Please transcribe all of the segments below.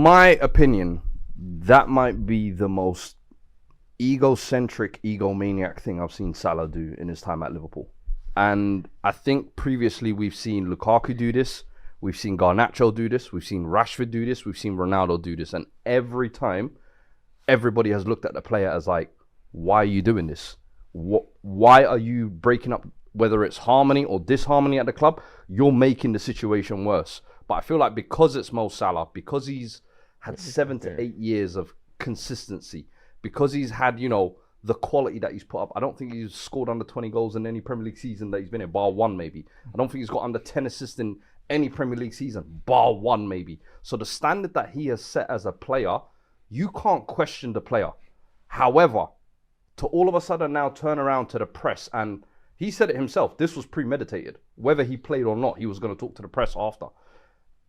my opinion, that might be the most egocentric, egomaniac thing I've seen Salah do in his time at Liverpool. And I think previously we've seen Lukaku do this, we've seen Garnacho do this, we've seen Rashford do this, we've seen Ronaldo do this. And every time, everybody has looked at the player as like, why are you doing this? Why are you breaking up, whether it's harmony or disharmony at the club? You're making the situation worse. But I feel like because it's Mo Salah, because he's had 7 to 8 years of consistency, because he's had, you know, the quality that he's put up. I don't think he's scored under 20 goals in any Premier League season that he's been in, bar one maybe. I don't think he's got under 10 assists in any Premier League season, bar one maybe. So the standard that he has set as a player, you can't question the player. However, to all of a sudden now turn around to the press, and he said it himself, this was premeditated. Whether he played or not, he was going to talk to the press after.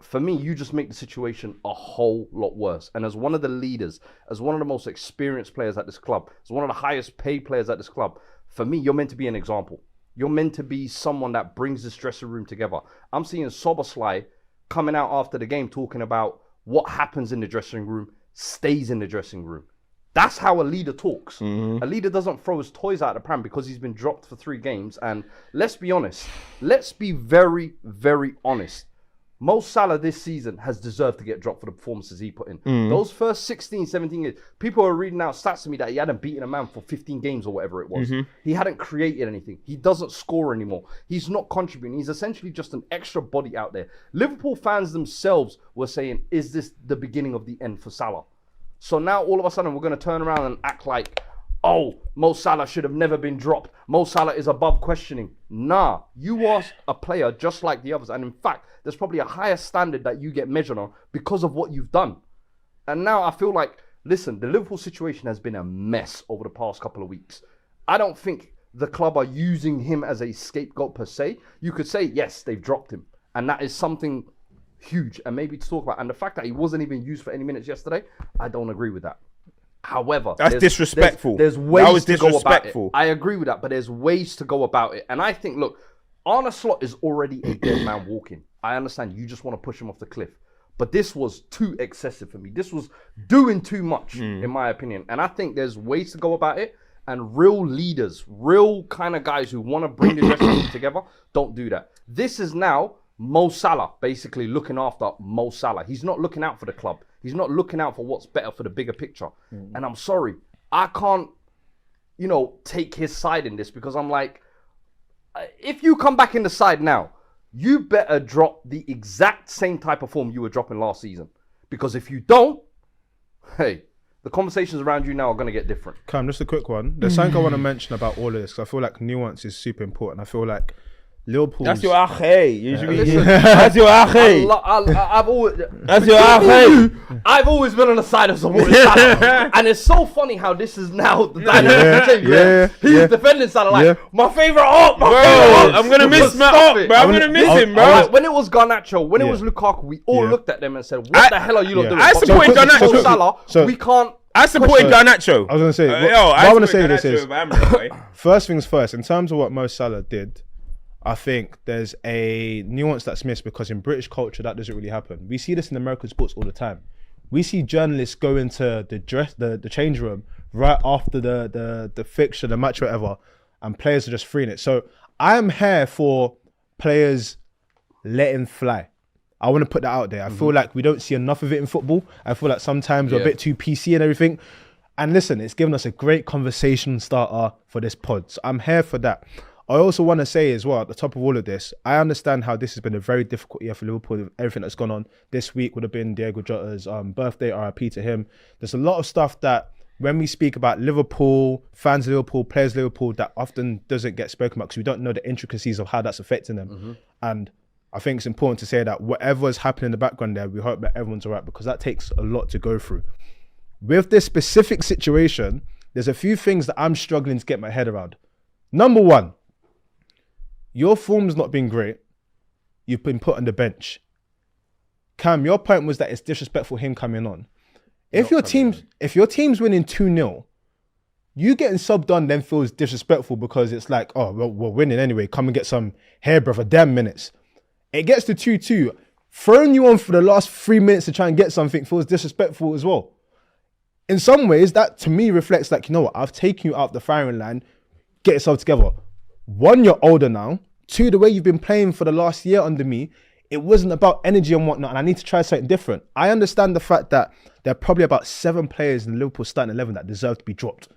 For me, you just make the situation a whole lot worse. And as one of the leaders, as one of the most experienced players at this club, as one of the highest paid players at this club, for me, you're meant to be an example. You're meant to be someone that brings this dressing room together. I'm seeing Szoboszlai coming out after the game talking about what happens in the dressing room stays in the dressing room. That's how a leader talks. A leader doesn't throw his toys out of the pram because he's been dropped for 3 games. And let's be honest. Let's be very, very honest. Mo Salah this season has deserved to get dropped for the performances he put in. Those first 16, 17 years, people are reading out stats to me that he hadn't beaten a man for 15 games or whatever it was. He hadn't created anything. He doesn't score anymore. He's not contributing. He's essentially just an extra body out there. Liverpool fans themselves were saying, is this the beginning of the end for Salah? So now all of a sudden we're going to turn around and act like, oh, Mo Salah should have never been dropped. Mo Salah is above questioning. Nah, you are a player just like the others. And in fact, there's probably a higher standard that you get measured on because of what you've done. And now I feel like, listen, the Liverpool situation has been a mess over the past couple of weeks. I don't think the club are using him as a scapegoat per se. You could say, yes, they've dropped him. And that is something huge and maybe to talk about. And the fact that he wasn't even used for any minutes yesterday, I don't agree with that. However, that's disrespectful. There's ways to go about it. I agree with that, but there's ways to go about it. And I think, look, Arne Slot is already a dead man walking. I understand you just want to push him off the cliff. But this was too excessive for me. This was doing too much, in my opinion. And I think there's ways to go about it. And real leaders, real kind of guys who want to bring the dressing room together, don't do that. This is now Mo Salah basically looking after Mo Salah. He's not looking out for the club. He's not looking out for what's better for the bigger picture. And I'm sorry, I can't, take his side in this because I'm like, if you come back in the side now, you better drop the exact same type of form you were dropping last season. Because if you don't, hey, the conversations around you now are going to get different. Cam, just a quick one. There's something I want to mention about all of this because I feel like nuance is super important. I feel like Liverpool. That's your ache. That's your ache. That's your ache. I've always been on the side of someone. And it's so funny how this is now the dynamic. He's defending Salah like, my favourite I'm going to miss my up, bro. I'm going to miss him, bro. When it was Garnacho, when it was Lukaku, we all looked at them and said, what the hell are you lot doing? I supported Garnacho. Salah, we can't. I supported Garnacho. I was going to say, what I want to say this is, first things first, in terms of what Mo Salah did, I think there's a nuance that's missed because in British culture, that doesn't really happen. We see this in American sports all the time. We see journalists go into the change room right after the fixture, the match, whatever, and players are just freeing it. So I'm here for players letting fly. I want to put that out there. I feel like we don't see enough of it in football. I feel like sometimes we're a bit too PC and everything. And listen, it's given us a great conversation starter for this pod. So I'm here for that. I also want to say as well, at the top of all of this, I understand how this has been a very difficult year for Liverpool with everything that's gone on. This week would have been Diego Jota's birthday, RIP to him. There's a lot of stuff that when we speak about Liverpool, fans of Liverpool, players of Liverpool, that often doesn't get spoken about because we don't know the intricacies of how that's affecting them. And I think it's important to say that whatever is happening in the background there, we hope that everyone's all right because that takes a lot to go through. With this specific situation, there's a few things that I'm struggling to get my head around. Number one, your form's not been great. You've been put on the bench. Cam, your point was that it's disrespectful him coming on. If your team's winning 2-0, you getting subbed on then feels disrespectful because it's like, oh, well, we're winning anyway. Come and get some hair, brother, damn minutes. It gets to 2-2. throwing you on for the last 3 minutes to try and get something feels disrespectful as well. In some ways, that to me reflects like, you know what, I've taken you out the firing line, get yourself together. 1, you're older now. 2, the way you've been playing for the last year under me, it wasn't about energy and whatnot, and I need to try something different. I understand the fact that there are probably about 7 players in the Liverpool starting 11 that deserve to be dropped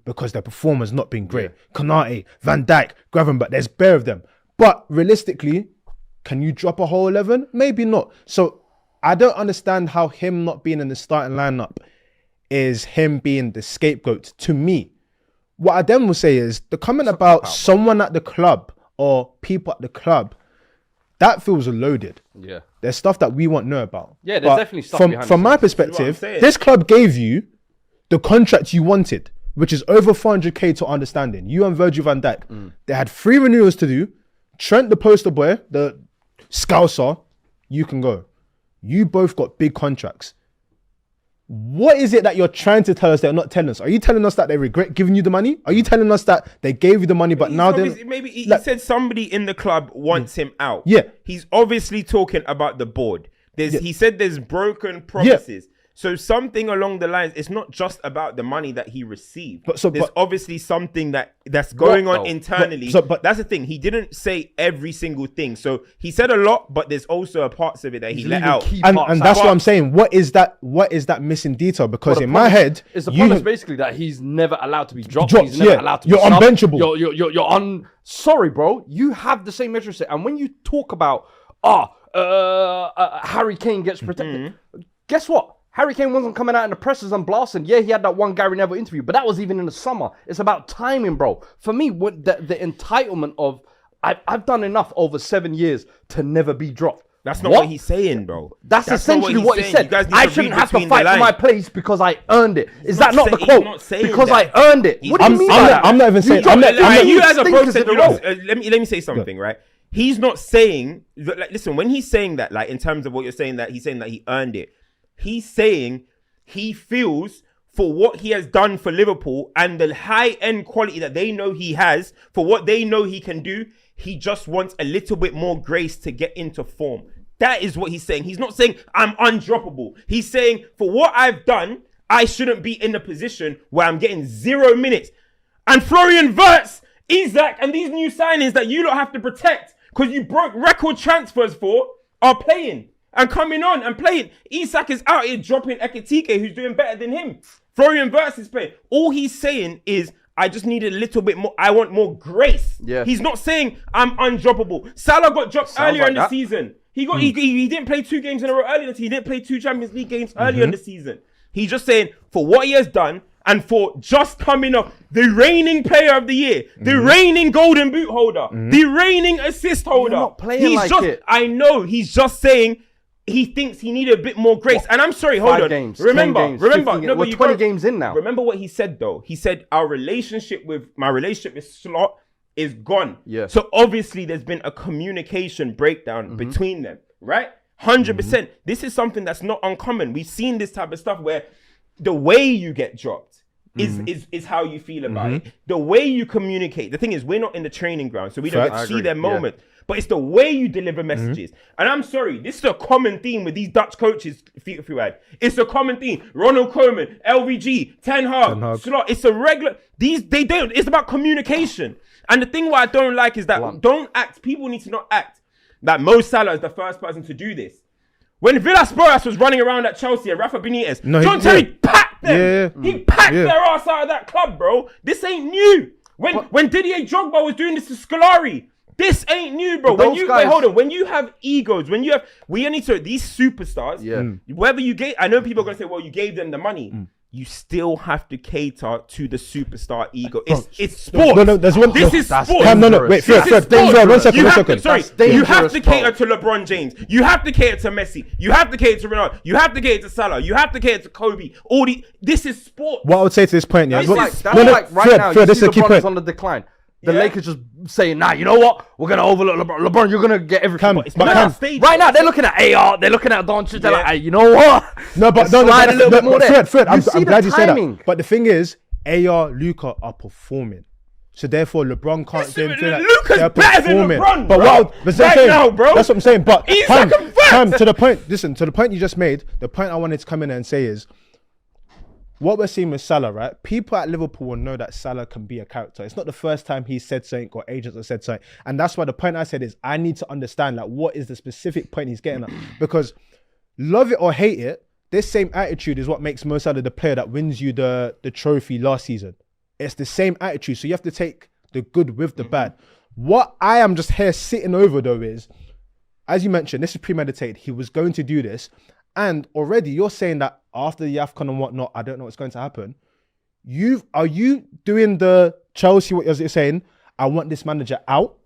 because their performance not been great. Konate, Van Dijk, Gravenberch, there's bare of them. But realistically, can you drop a whole 11? Maybe not. So I don't understand how him not being in the starting lineup is him being the scapegoat to me. What I then will say is the comment about someone at the club or people at the club, that feels loaded. Yeah. There's stuff that we won't know about. Yeah, there's definitely stuff behind from my perspective, this club gave you the contract you wanted, which is over 400k to understanding. You and Virgil van Dijk. They had 3 renewals to do. Trent, the poster boy, the Scouser, you can go. You both got big contracts. What is it that you're trying to tell us they're not telling us? Are you telling us that they regret giving you the money? Are you telling us that they gave you the money, but now they're... Maybe he said somebody in the club wants him out. Yeah. He's obviously talking about the board. He said there's broken promises. So something along the lines, it's not just about the money that he received. There's obviously something that's going on internally. But that's the thing. He didn't say every single thing. So he said a lot, but there's also a parts of it that he let out. And that's what I'm saying. What is that missing detail? Because in my head, it's the promise basically that he's never allowed to be dropped. He's never allowed to be subbed. Unbenchable. You're sorry, bro. You have the same measure set. And when you talk about Harry Kane gets protected, guess what? Harry Kane wasn't coming out in the presses and blasting. Yeah, he had that one Gary Neville interview, but that was even in the summer. It's about timing, bro. For me, what the entitlement of I've done enough over 7 years to never be dropped. That's not what he's saying, bro. That's essentially what he said. I shouldn't have to fight for my place because I earned it. Is that not the quote? Because I earned it. What do you mean by that? I'm not even saying. You as a pro said, let me say something, right? He's not saying. Like, listen, when he's saying that, like in terms of what you're saying, that he's saying that he earned it. He's saying he feels for what he has done for Liverpool and the high-end quality that they know he has, for what they know he can do, he just wants a little bit more grace to get into form. That is what he's saying. He's not saying I'm undroppable. He's saying for what I've done, I shouldn't be in the position where I'm getting 0 minutes. And Florian Wirtz, Isak, and these new signings that you don't have to protect because you broke record transfers for are playing. And coming on and playing. Isak is out here dropping Ekitike, who's doing better than him. Florian Wirtz is playing. All he's saying is, I just need a little bit more. I want more grace. Yeah. He's not saying I'm undroppable. Salah got dropped earlier in the season. He didn't play 2 games in a row earlier in the season. He didn't play 2 Champions League games earlier in the season. He's just saying, for what he has done, and for just coming up, the reigning player of the year, the reigning golden boot holder, the reigning assist holder. You're not playing it. I know, he's just saying, he thinks he needed a bit more grace. And I'm sorry, hold on. Games, remember, 15 no, we're 20 games in now. Remember what he said though. He said my relationship with Slot is gone. Yeah. So obviously there's been a communication breakdown between them, right? 100%. This is something that's not uncommon. We've seen this type of stuff where the way you get dropped is how you feel about it. The way you communicate. The thing is, we're not in the training ground, so we don't get to see their moment. Yeah. But it's the way you deliver messages. And I'm sorry, this is a common theme with these Dutch coaches, Fuad. It's a common theme. Ronald Koeman, LVG, Ten Hag, Slot. It's a regular... They don't... It's about communication. And the thing what I don't like is that people need to not act that Mo Salah is the first person to do this. When Villas-Boas was running around at Chelsea and Rafa Benitez, John Terry packed them. He packed their ass out of that club, bro. This ain't new. When Didier Drogba was doing this to Scolari, this ain't new, bro. When you have egos, these superstars, whether you gave, I know people are going to say, well, you gave them the money. You still have to cater to the superstar ego. It's sport. This is sport. Wait, Fred, 1 second. Sorry, you have to cater to LeBron James. You have to cater to Messi. You have to cater to Ronaldo. You have to cater to Salah. You have to cater to Kobe. This is sport. What I would say to this point, right now, you see LeBron is on the decline. The Lakers just saying, nah, you know what? We're going to overlook LeBron. You're going to get everything. Right now, they're looking at AR. They're looking at Doncic. They're like, hey, you know what? Fred, I'm glad you said that. But the thing is, AR, Luka are performing. So therefore, LeBron can't do that. Luka's They're better than performing. LeBron, But bro. saying, now, bro. That's what I'm saying. But He's Pam, like a fact. to the point. Listen, to the point you just made. The point I wanted to come in and say is, what we're seeing with Salah, right? People at Liverpool will know that Salah can be a character. It's not the first time he said something or agents have said something. And that's why the point I said is, I need to understand like what is the specific point he's getting at. Because love it or hate it, this same attitude is what makes Mo Salah the player that wins you the trophy last season. It's the same attitude. So you have to take the good with the bad. What I am just here sitting over though is, as you mentioned, this is premeditated. He was going to do this. And already you're saying that after the AFCON and whatnot, I don't know what's going to happen. Are you doing the Chelsea, what you're saying, I want this manager out?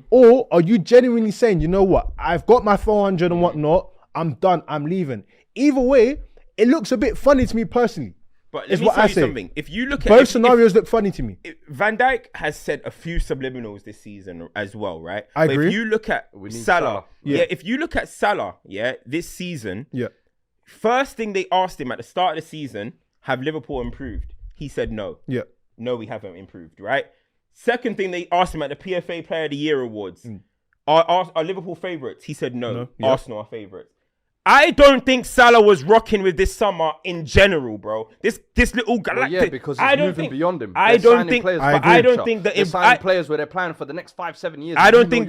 Or are you genuinely saying, you know what, I've got my 400 and whatnot, I'm done, I'm leaving. Either way, it looks a bit funny to me personally. But let me tell you something. If you look at both scenarios look funny to me. Van Dijk has said a few subliminals this season as well, right? I agree. But if you look at Salah, if you look at Salah, this season, first thing they asked him at the start of the season, have Liverpool improved? He said no. No, we haven't improved, right? Second thing they asked him at the PFA Player of the Year awards, are Liverpool favourites? He said no. Arsenal are favourites. I don't think Salah was rocking with this summer in general, bro. This little galactic. Because it's moving beyond him. I don't think that they're signing players where they're planning for the next 5-7 years. I don't think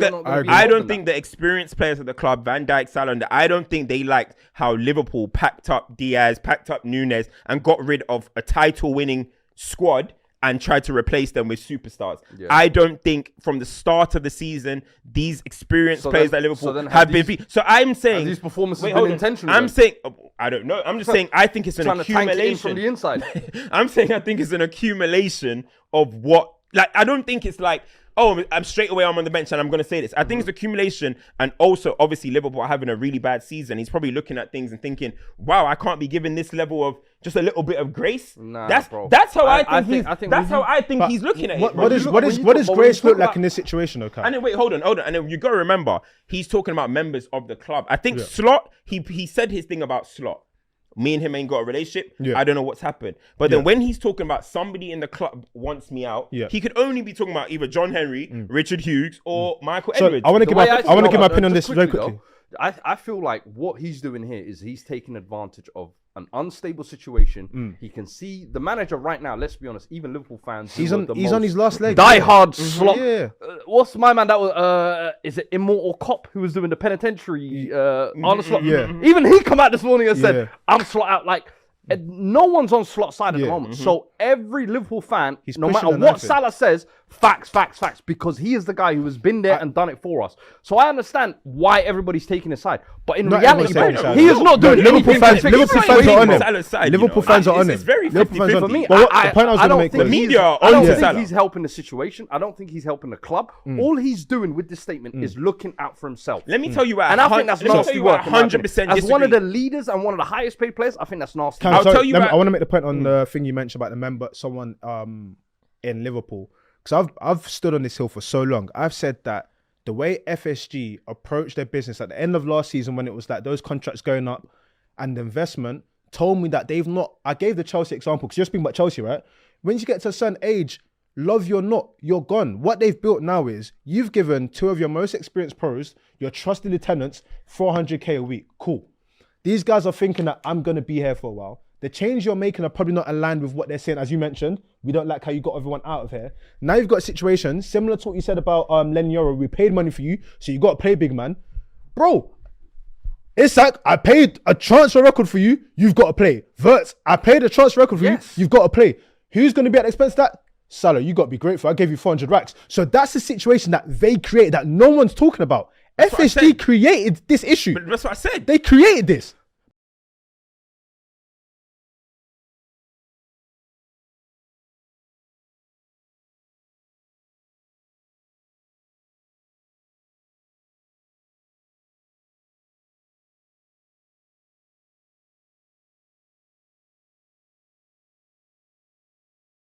the experienced players of the club, Van Dijk, Salah, and I don't think they liked how Liverpool packed up Diaz, packed up Nunes, and got rid of a title-winning squad and tried to replace them with superstars. I don't think from the start of the season, these experienced players at Liverpool have been... So I'm saying... These performances have been intentional. I'm saying... I don't know. I'm just saying I think it's an accumulation. From the inside. I'm saying I think it's an accumulation of what... Like, I don't think it's like, oh, I'm straight away, I'm on the bench and I'm going to say this. I think it's accumulation. And also, obviously, Liverpool are having a really bad season. He's probably looking at things and thinking, wow, I can't be given this level of just a little bit of grace. That's how I think he's looking at it. What does grace look like in this situation, okay? And then wait, hold on. And then you got to remember, he's talking about members of the club. I think Slot, he said his thing about Slot. Me and him ain't got a relationship. I don't know what's happened. But then when he's talking about somebody in the club wants me out, he could only be talking about either John Henry, Richard Hughes, or Michael Edwards. I want to give my opinion on this very quickly. I feel like what he's doing here is he's taking advantage of an unstable situation. He can see the manager right now. Let's be honest, even Liverpool fans. He's on his last leg. Die-hard Slot. What's my man? That was is it Immortal Cop who was doing the penitentiary? Arnold Slot. Even he come out this morning and said, "I'm Slot out." Like no one's on Slot's side at the moment. So every Liverpool fan, no matter what Salah says, facts, because he is the guy who has been there and done it for us. So I understand why everybody's taking his side, but in reality, he is not doing Liverpool fans. Liverpool fans are on him. Liverpool fans are on him. It's very 50-50 for me. The point I was going to make was the media. I don't think he's helping the situation. I don't think he's helping the club. All he's doing with this statement is looking out for himself. Let me tell you why. And I think that's nasty work. 100%. As one of the leaders and one of the highest paid players, I think that's nasty. I'll tell you. I want to make the point on the thing you mentioned about the member, someone in Liverpool. Because I've stood on this hill for so long. I've said that the way FSG approached their business at the end of last season, when it was like those contracts going up and the investment, told me that they've not... I gave the Chelsea example, because you're speaking about Chelsea, right? When you get to a certain age, love you or not, you're gone. What they've built now is, you've given two of your most experienced pros, your trusted lieutenants, 400k a week. Cool. These guys are thinking that I'm going to be here for a while. The change you're making are probably not aligned with what they're saying. As you mentioned, we don't like how you got everyone out of here. Now you've got a situation similar to what you said about Lenny Yoro. We paid money for you, so you got to play big man. Bro, it's like, I paid a transfer record for you, you've got to play. Verts, I paid a transfer record for you, you've got to play. Who's going to be at the expense of that? Salah, you got to be grateful. I gave you 400 racks. So that's the situation that they created that no one's talking about. FSG created this issue. But that's what I said. They created this.